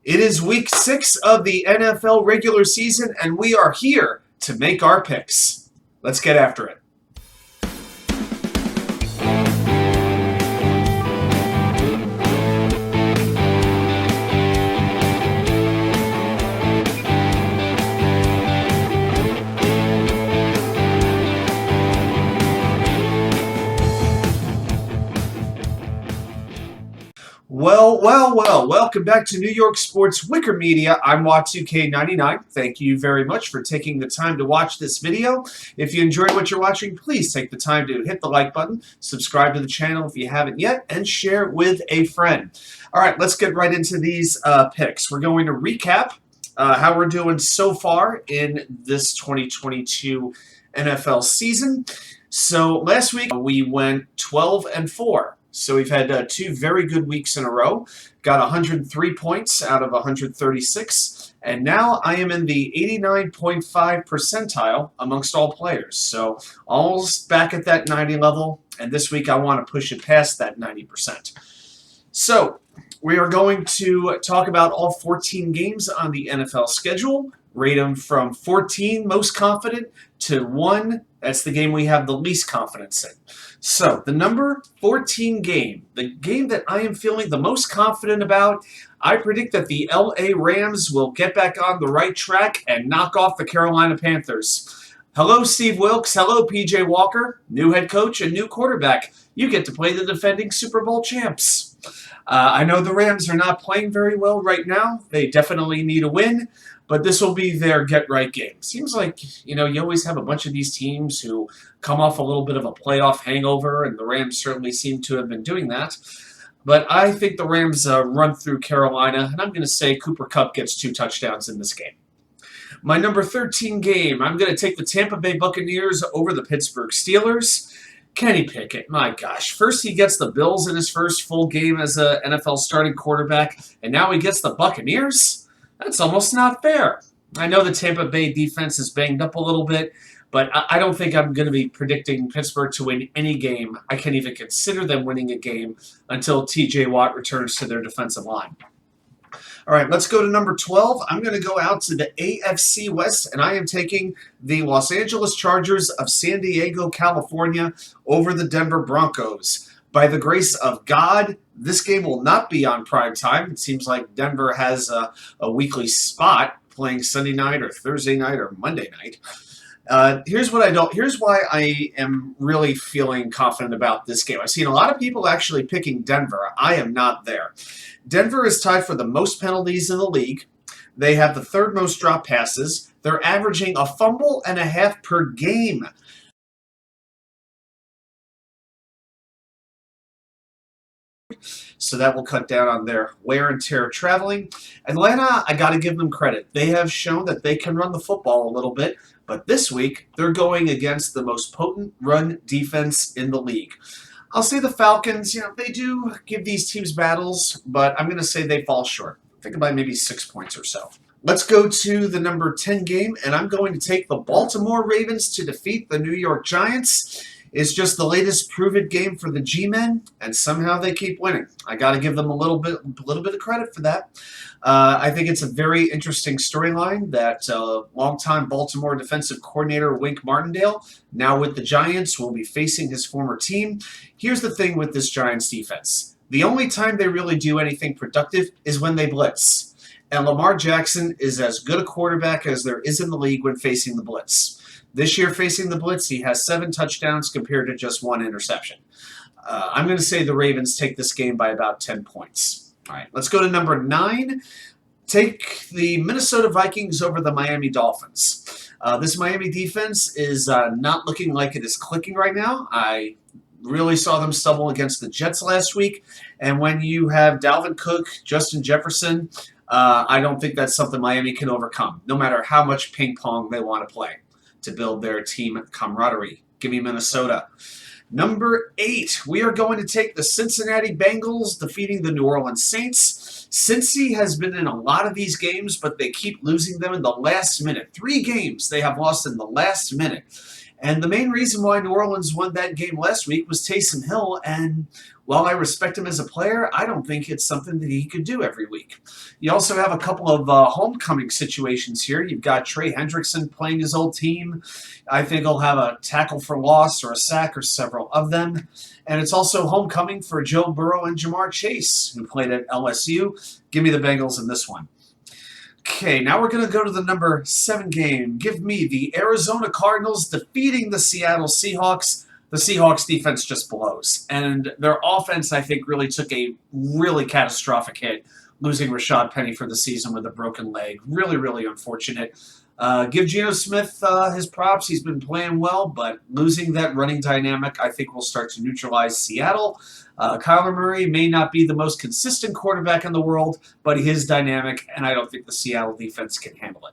It is week 6 of the NFL regular season, and we are here to make our picks. Let's get after it. Well, welcome back to New York Sports WickerMedia. I'm Y2K99. Thank you very much for taking the time to watch this video. If you enjoy what you're watching, please take the time to hit the like button, subscribe to the channel if you haven't yet, and share it with a friend. All right, let's get right into these picks. We're going to recap how we're doing so far in this 2022 NFL season. So last week we went 12-4. So we've had 2 very good weeks in a row. Got 103 points out of 136. And now I am in the 89.5 percentile amongst all players. So almost back at that 90 level. And this week I want to push it past that 90%. So we are going to talk about all 14 games on the NFL schedule. Rate them from 14 most confident to 1. That's the game we have the least confidence in. So, the number 14 game, the game that I am feeling the most confident about, I predict that the LA Rams will get back on the right track and knock off the Carolina Panthers. Hello, Steve Wilks. Hello, PJ Walker. New head coach and new quarterback. You get to play the defending Super Bowl champs. I know the Rams are not playing very well right now. They definitely need a win. But this will be their get-right game. Seems like, you always have a bunch of these teams who come off a little bit of a playoff hangover, and the Rams certainly seem to have been doing that. But I think the Rams run through Carolina, and I'm going to say Cooper Kupp gets 2 touchdowns in this game. My number 13 game, I'm going to take the Tampa Bay Buccaneers over the Pittsburgh Steelers. Kenny Pickett, my gosh. First he gets the Bills in his first full game as an NFL starting quarterback, and now he gets the Buccaneers? That's almost not fair. I know the Tampa Bay defense is banged up a little bit, but I don't think I'm going to be predicting Pittsburgh to win any game. I can't even consider them winning a game until TJ Watt returns to their defensive line. All right, let's go to number 12. I'm going to go out to the AFC West, and I am taking the Los Angeles Chargers of San Diego, California, over the Denver Broncos. By the grace of God, this game will not be on prime time. It seems like Denver has a weekly spot playing Sunday night or Thursday night or Monday night. Here's why I am really feeling confident about this game. I've seen a lot of people actually picking Denver. I am not there. Denver is tied for the most penalties in the league. They have the 3rd most drop passes. They're averaging a fumble and a half per game. So that will cut down on their wear and tear traveling. Atlanta, I got to give them credit. They have shown that they can run the football a little bit, but this week they're going against the most potent run defense in the league. I'll say the Falcons, they do give these teams battles, but I'm going to say they fall short. I think by maybe 6 points or so. Let's go to the number 10 game, and I'm going to take the Baltimore Ravens to defeat the New York Giants. It's just the latest prove-it game for the G-men, and somehow they keep winning. I got to give them a little bit of credit for that. I think it's a very interesting storyline that longtime Baltimore defensive coordinator Wink Martindale, now with the Giants, will be facing his former team. Here's the thing with this Giants defense. The only time they really do anything productive is when they blitz. And Lamar Jackson is as good a quarterback as there is in the league when facing the blitz. This year, facing the blitz, he has 7 touchdowns compared to just 1 interception. I'm going to say the Ravens take this game by about 10 points. All right, let's go to number 9. Take the Minnesota Vikings over the Miami Dolphins. This Miami defense is not looking like it is clicking right now. I really saw them stumble against the Jets last week. And when you have Dalvin Cook, Justin Jefferson, I don't think that's something Miami can overcome, no matter how much ping pong they want to play to build their team camaraderie. Give me Minnesota. Number 8, we are going to take the Cincinnati Bengals defeating the New Orleans Saints. Cincy has been in a lot of these games, but they keep losing them in the last minute. 3 games they have lost in the last minute. And the main reason why New Orleans won that game last week was Taysom Hill, and, while I respect him as a player, I don't think it's something that he could do every week. You also have a couple of homecoming situations here. You've got Trey Hendrickson playing his old team. I think he'll have a tackle for loss or a sack or several of them. And it's also homecoming for Joe Burrow and Jamar Chase, who played at LSU. Give me the Bengals in this one. Okay, now we're going to go to the number 7 game. Give me the Arizona Cardinals defeating the Seattle Seahawks. The Seahawks defense just blows. And their offense, I think, really took a really catastrophic hit, losing Rashad Penny for the season with a broken leg. Really, really unfortunate. Give Geno Smith his props. He's been playing well, but losing that running dynamic, I think, will start to neutralize Seattle. Kyler Murray may not be the most consistent quarterback in the world, but he is dynamic, and I don't think the Seattle defense can handle it.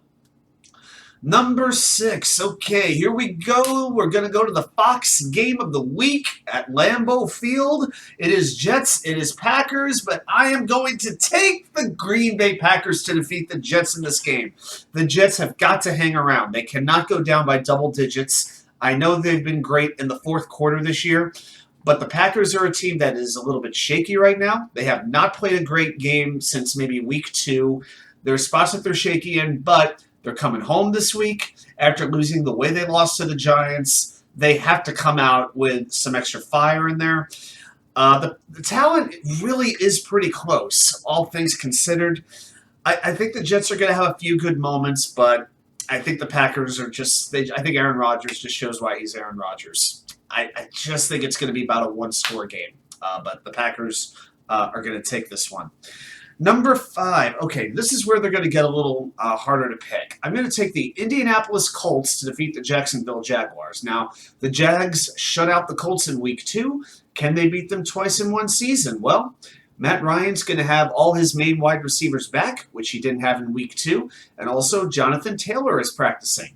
Number 6. Okay, here we go. We're going to go to the Fox game of the week at Lambeau Field. It is Jets, it is Packers, but I am going to take the Green Bay Packers to defeat the Jets in this game. The Jets have got to hang around. They cannot go down by double digits. I know they've been great in the fourth quarter this year, but the Packers are a team that is a little bit shaky right now. They have not played a great game since maybe week 2. There are spots that they're shaky in, but they're coming home this week after losing the way they lost to the Giants. They have to come out with some extra fire in there. The talent really is pretty close, all things considered. I think the Jets are going to have a few good moments, but I think the Packers are just I think Aaron Rodgers just shows why he's Aaron Rodgers. I just think it's going to be about a one-score game, but the Packers are going to take this one. Number 5. Okay, this is where they're going to get a little harder to pick. I'm going to take the Indianapolis Colts to defeat the Jacksonville Jaguars. Now, the Jags shut out the Colts in week 2. Can they beat them twice in one season? Well, Matt Ryan's going to have all his main wide receivers back, which he didn't have in week 2, and also Jonathan Taylor is practicing.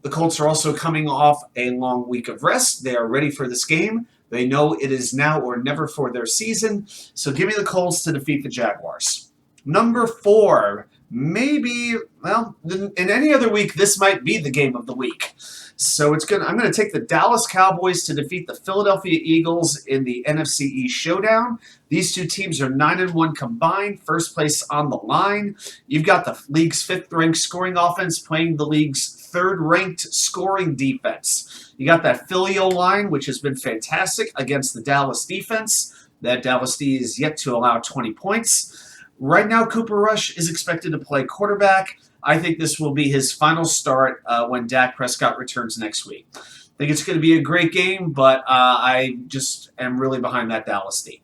The Colts are also coming off a long week of rest. They are ready for this game. They know it is now or never for their season. So give me the Colts to defeat the Jaguars. Number 4. Maybe, well, in any other week, this might be the game of the week. So I'm going to take the Dallas Cowboys to defeat the Philadelphia Eagles in the NFC East showdown. These two teams are 9-1 combined, first place on the line. You've got the league's 5th-ranked scoring offense playing the league's 3rd-ranked scoring defense. You got that Philly O-line, which has been fantastic against the Dallas defense. That Dallas D is yet to allow 20 points. Right now, Cooper Rush is expected to play quarterback. I think this will be his final start when Dak Prescott returns next week. I think it's going to be a great game, but I just am really behind that Dallas D.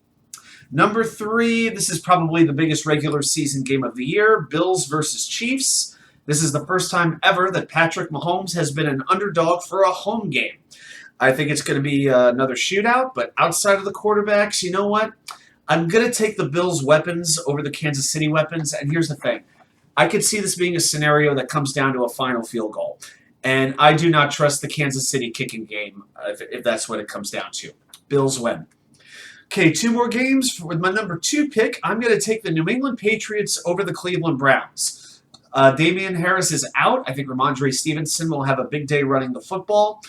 Number 3, this is probably the biggest regular season game of the year, Bills versus Chiefs. This is the first time ever that Patrick Mahomes has been an underdog for a home game. I think it's going to be another shootout, but outside of the quarterbacks, you know what? I'm going to take the Bills' weapons over the Kansas City weapons, and here's the thing. I could see this being a scenario that comes down to a final field goal, and I do not trust the Kansas City kicking game if that's what it comes down to. Bills win. Okay, 2 more games. With my number 2 pick, I'm going to take the New England Patriots over the Cleveland Browns. Damian Harris is out. I think Ramondre Stevenson will have a big day running the football.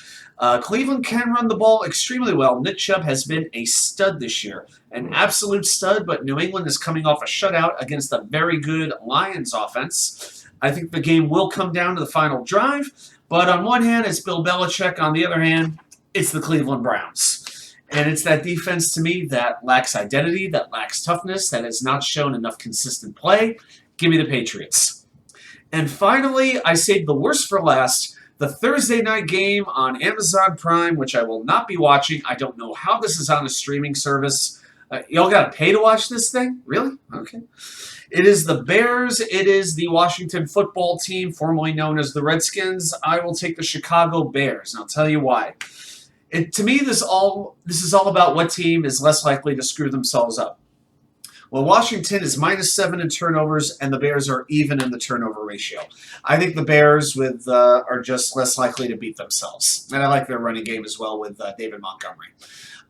Cleveland can run the ball extremely well. Nick Chubb has been a stud this year, an absolute stud, but New England is coming off a shutout against a very good Lions offense. I think the game will come down to the final drive, but on one hand, it's Bill Belichick. On the other hand, it's the Cleveland Browns. And it's that defense to me that lacks identity, that lacks toughness, that has not shown enough consistent play. Give me the Patriots. And finally, I saved the worst for last. The Thursday night game on Amazon Prime, which I will not be watching. I don't know how this is on a streaming service. Y'all got to pay to watch this thing? Really? Okay. It is the Bears. It is the Washington football team, formerly known as the Redskins. I will take the Chicago Bears, and I'll tell you why. To me, this is all about what team is less likely to screw themselves up. Well, Washington is -7 in turnovers, and the Bears are even in the turnover ratio. I think the Bears are just less likely to beat themselves. And I like their running game as well with David Montgomery.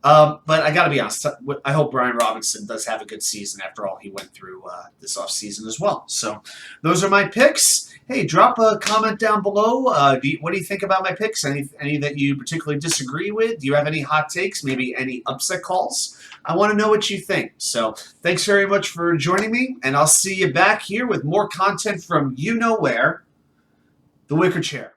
But I got to be honest. I hope Brian Robinson does have a good season after all he went through this offseason as well. So those are my picks. Hey, drop a comment down below. What do you think about my picks? Any that you particularly disagree with? Do you have any hot takes? Maybe any upset calls? I want to know what you think. So thanks very much for joining me, and I'll see you back here with more content from you know where, the Wicker Chair.